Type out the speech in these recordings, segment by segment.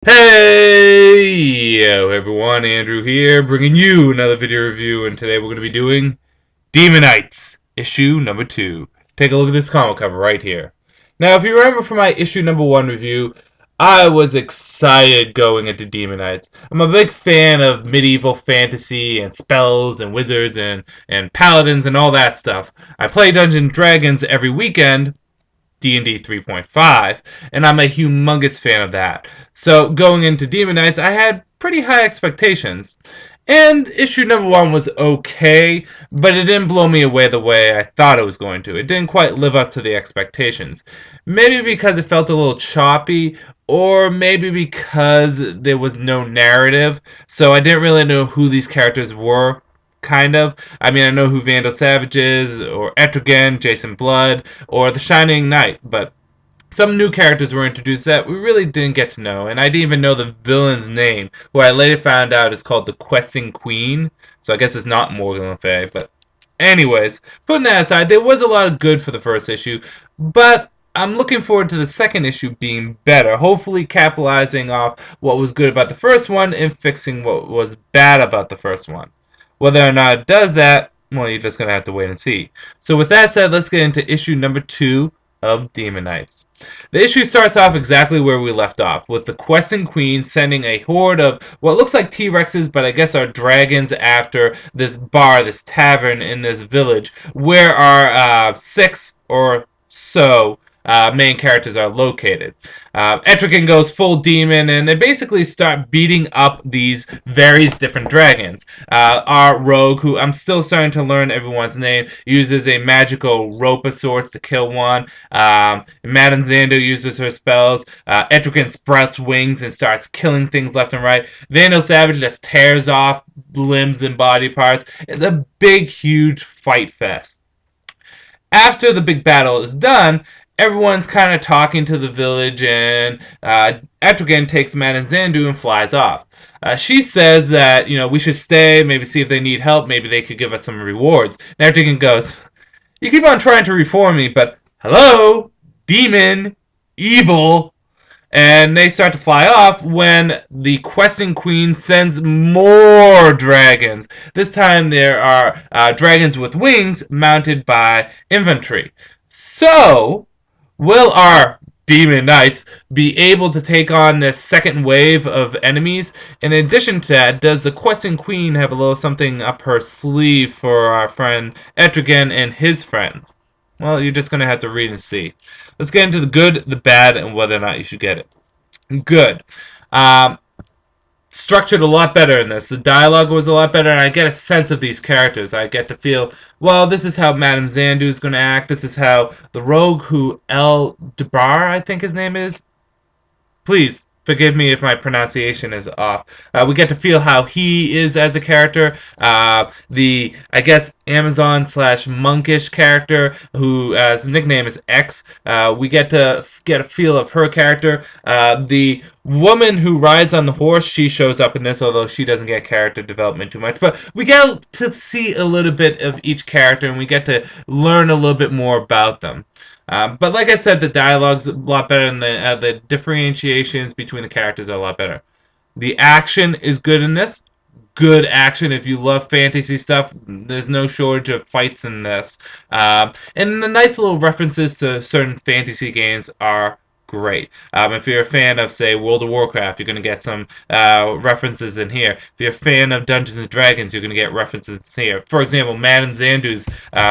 Hey, yo everyone, Andrew here, bringing you another video review, and today we're going to be doing Demon Knights, issue number 2. Take a look at this comic cover right here. Now, if you remember from my issue number 1 review, I was excited going into Demon Knights. I'm a big fan of medieval fantasy and spells and wizards and paladins and all that stuff. I play Dungeons & Dragons every weekend, D&D 3.5, and I'm a humongous fan of that. So going into Demon Knights, I had pretty high expectations. And issue number 1 was okay, but it didn't blow me away the way I thought it was going to. It didn't quite live up to the expectations. Maybe because it felt a little choppy, or maybe because there was no narrative, so I didn't really know who these characters were. Kind of. I mean, I know who Vandal Savage is, or Etrigan, Jason Blood, or the Shining Knight, but some new characters were introduced that we really didn't get to know, and I didn't even know the villain's name, who I later found out is called the Questing Queen, so I guess it's not Morgan Le Fay, but anyways, putting that aside, there was a lot of good for the first issue, but I'm looking forward to the second issue being better, hopefully capitalizing off what was good about the first one and fixing what was bad about the first one. Whether or not it does that, well, you're just going to have to wait and see. So with that said, let's get into issue number 2 of Demon Knights. The issue starts off exactly where we left off, with the Questing Queen sending a horde of what looks like T-Rexes, but I guess are dragons after this bar, this tavern in this village, where our 6 or so main characters are located. Etrigan goes full demon, and they basically start beating up these various different dragons. Our rogue, who I'm still starting to learn everyone's name, uses a magical rope of sorts to kill one. Madame Xandu uses her spells. Etrigan sprouts wings and starts killing things left and right. Vandal Savage just tears off limbs and body parts. It's a big, huge fight fest. After the big battle is done, everyone's kind of talking to the village, and Etrigan takes Madame Xandu and flies off. She says that, we should stay, maybe see if they need help, maybe they could give us some rewards. And Etrigan goes, "You keep on trying to reform me, but hello, demon, evil." And they start to fly off when the Questing Queen sends more dragons. This time there are dragons with wings mounted by infantry. So, will our Demon Knights be able to take on this second wave of enemies? In addition to that, does the Questing Queen have a little something up her sleeve for our friend Etrigan and his friends? Well, you're just going to have to read and see. Let's get into the good, the bad, and whether or not you should get it. Good. Um, Structured a lot better in this. The dialogue was a lot better, and I get a sense of these characters. I get to feel, well, this is how Madame Xandu is going to act. This is how the rogue, who El Debar, I think his name is. Please forgive me if my pronunciation is off. We get to feel how he is as a character. I guess, Amazon slash monkish character, who his nickname is X. We get to get a feel of her character. The woman who rides on the horse, she shows up in this, although she doesn't get character development too much. But we get to see a little bit of each character, and we get to learn a little bit more about them. But like I said, the dialogue's a lot better, and the differentiations between the characters are a lot better. The action is good in this. Good action. If you love fantasy stuff, there's no shortage of fights in this. And the nice little references to certain fantasy games are great. If you're a fan of, say, World of Warcraft, you're going to get some references in here. If you're a fan of Dungeons and Dragons, you're going to get references here. For example, Madame Xandu's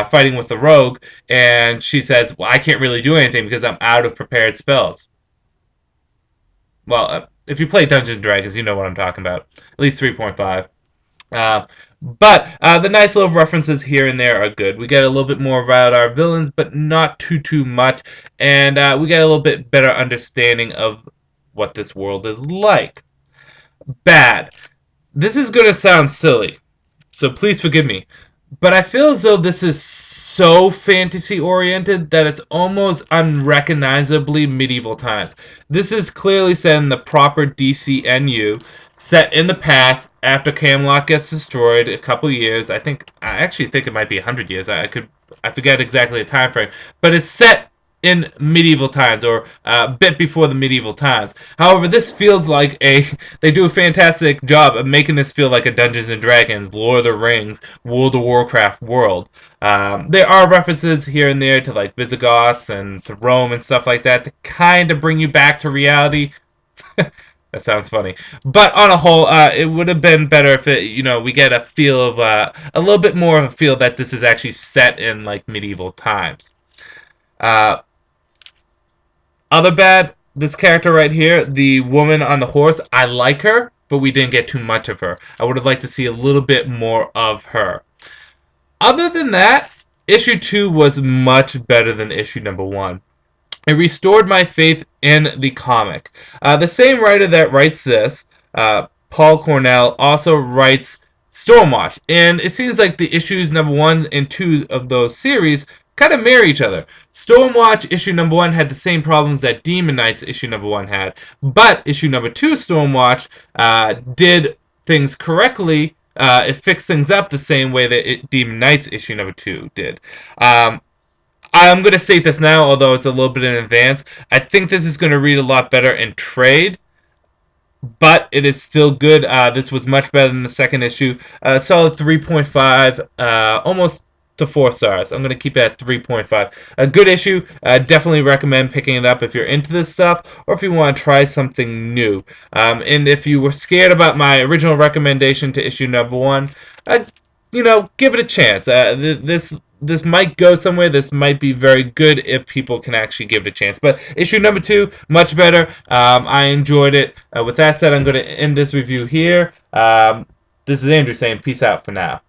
fighting with the rogue, and she says, "Well, I can't really do anything because I'm out of prepared spells." Well, if you play Dungeons and Dragons, you know what I'm talking about. At least 3.5. But the nice little references here and there are good. We get a little bit more about our villains, but not too much. And we get a little bit better understanding of what this world is like. Bad. This is going to sound silly, so please forgive me. But I feel as though this is so fantasy oriented that it's almost unrecognizably medieval times. This is clearly set in the proper DCNU, set in the past after Camelot gets destroyed a couple years. I actually think it might be 100 years. I forget exactly the time frame, but it's set in medieval times, or a bit before the medieval times. However, this feels like they do a fantastic job of making this feel like a Dungeons and Dragons, Lord of the Rings, World of Warcraft world. There are references here and there to like Visigoths and to Rome and stuff like that to kind of bring you back to reality. That sounds funny, but on a whole, it would have been better if we get a feel of a little bit more of a feel that this is actually set in like medieval times. Uh, Other bad, this character right here, the woman on the horse, I like her, but we didn't get too much of her. I would have liked to see a little bit more of her. Other than that, issue 2 was much better than issue number 1. It restored my faith in the comic. The same writer that writes this, Paul Cornell, also writes Stormwatch, and it seems like the issues number 1 and 2 of those series kind of marry each other. Stormwatch issue number 1 had the same problems that Demon Knights issue number 1 had, but issue number 2 Stormwatch did things correctly. It fixed things up the same way that Demon Knights issue number 2 did. I'm going to state this now, although it's a little bit in advance. I think this is going to read a lot better in trade, but it is still good. This was much better than the second issue. Solid 3.5, almost to 4 stars. I'm going to keep it at 3.5. A good issue. Definitely recommend picking it up if you're into this stuff or if you want to try something new. And if you were scared about my original recommendation to issue number 1, give it a chance. This might go somewhere. This might be very good if people can actually give it a chance. But issue number 2, much better. I enjoyed it. With that said, I'm going to end this review here. This is Andrew saying peace out for now.